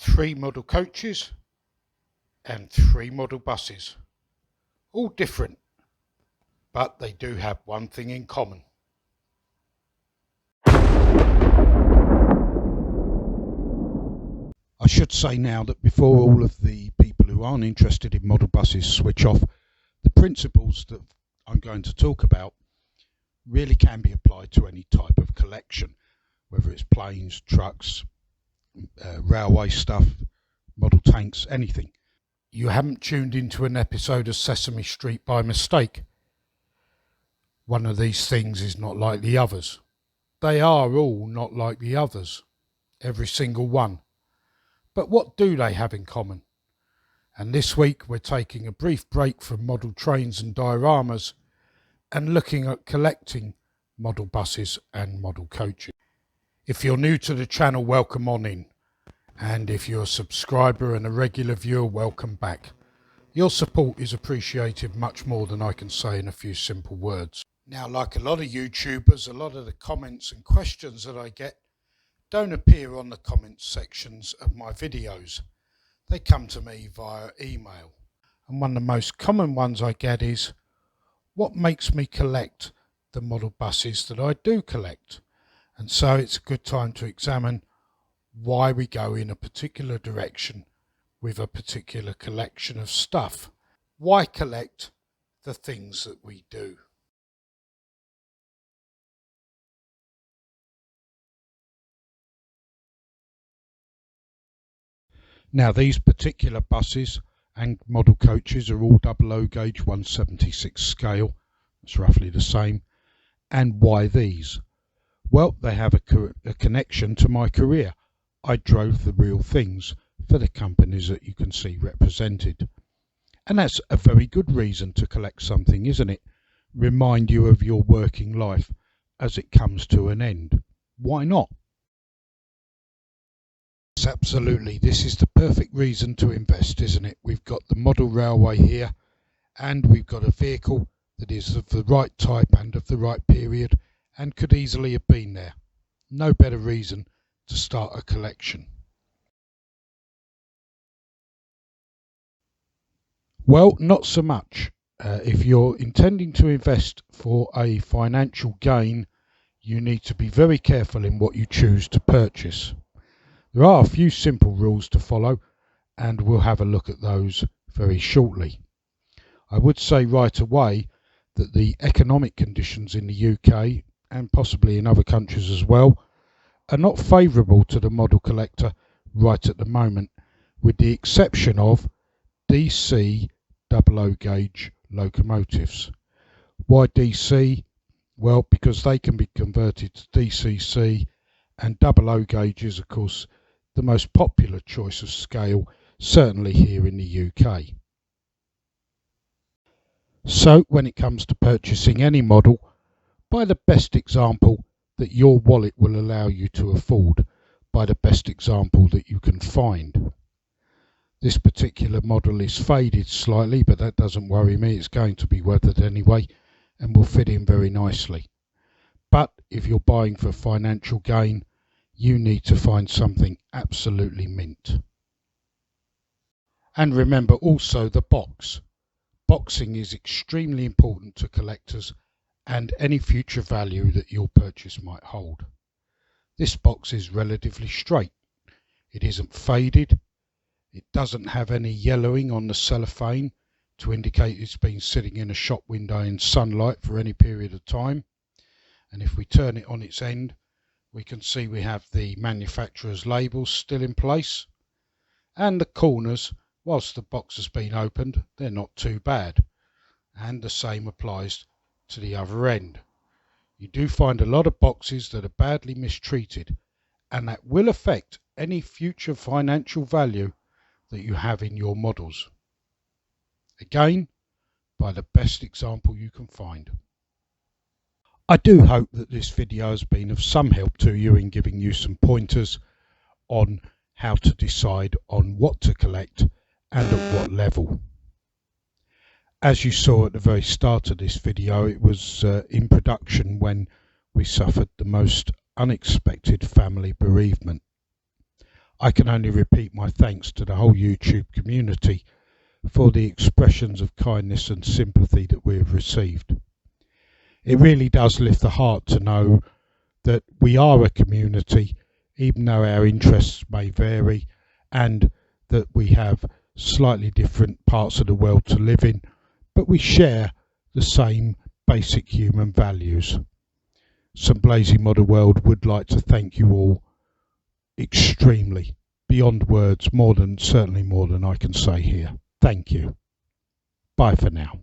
3 model coaches and 3 model buses. All different, but they do have one thing in common. I should say now that before all of the people who aren't interested in model buses switch off, the principles that I'm going to talk about really can be applied to any type of collection, whether it's planes, trucks, railway stuff, model tanks, anything. You haven't tuned into an episode of Sesame Street by mistake. One of these things is not like the others. They are all not like the others, every single one. But what do they have in common? And this week we're taking a brief break from model trains and dioramas and looking at collecting model buses and model coaches. If you're new to the channel, welcome on in. And if you're a subscriber and a regular viewer, welcome back. Your support is appreciated much more than I can say in a few simple words. Now, like a lot of YouTubers, a lot of the comments and questions that I get don't appear on the comments sections of my videos. They come to me via email. And one of the most common ones I get is, what makes me collect the model buses that I do collect? And so it's a good time to examine why we go in a particular direction with a particular collection of stuff. Why collect the things that we do? Now, these particular buses and model coaches are all 00 gauge 176 scale. It's roughly the same. And why these? Well, they have a connection to my career. I drove the real things for the companies that you can see represented. And that's a very good reason to collect something, isn't it? Remind you of your working life as it comes to an end. Why not? Absolutely, this is the perfect reason to invest, isn't it? We've got the model railway here, and we've got a vehicle that is of the right type and of the right period and could easily have been there. No better reason to start a collection. Well, not so much. If you're intending to invest for a financial gain, you need to be very careful in what you choose to purchase. There are a few simple rules to follow, and we'll have a look at those very shortly. I would say right away that the economic conditions in the UK, and possibly in other countries as well, are not favourable to the model collector right at the moment, with the exception of DC 00 gauge locomotives. Why DC? Well, because they can be converted to DCC, and 00 gauge is, of course, the most popular choice of scale, certainly here in the UK. So when it comes to purchasing any model, buy the best example that your wallet will allow you to afford, buy the best example that you can find. This particular model is faded slightly, but that doesn't worry me. It's going to be weathered anyway and will fit in very nicely. But if you're buying for financial gain, you need to find something absolutely mint. And remember also the box. Boxing is extremely important to collectors and any future value that your purchase might hold. This box is relatively straight. It isn't faded. It doesn't have any yellowing on the cellophane to indicate it's been sitting in a shop window in sunlight for any period of time. And if we turn it on its end, we can see we have the manufacturer's labels still in place, and the corners, whilst the box has been opened, they're not too bad, and the same applies to the other end. You do find a lot of boxes that are badly mistreated, and that will affect any future financial value that you have in your models. Again, by the best example you can find. I do hope that this video has been of some help to you in giving you some pointers on how to decide on what to collect and at what level. As you saw at the very start of this video, it was in production when we suffered the most unexpected family bereavement. I can only repeat my thanks to the whole YouTube community for the expressions of kindness and sympathy that we have received. It really does lift the heart to know that we are a community, even though our interests may vary and that we have slightly different parts of the world to live in, but we share the same basic human values. St Blazey Model World would like to thank you all extremely, beyond words, certainly more than I can say here. Thank you. Bye for now.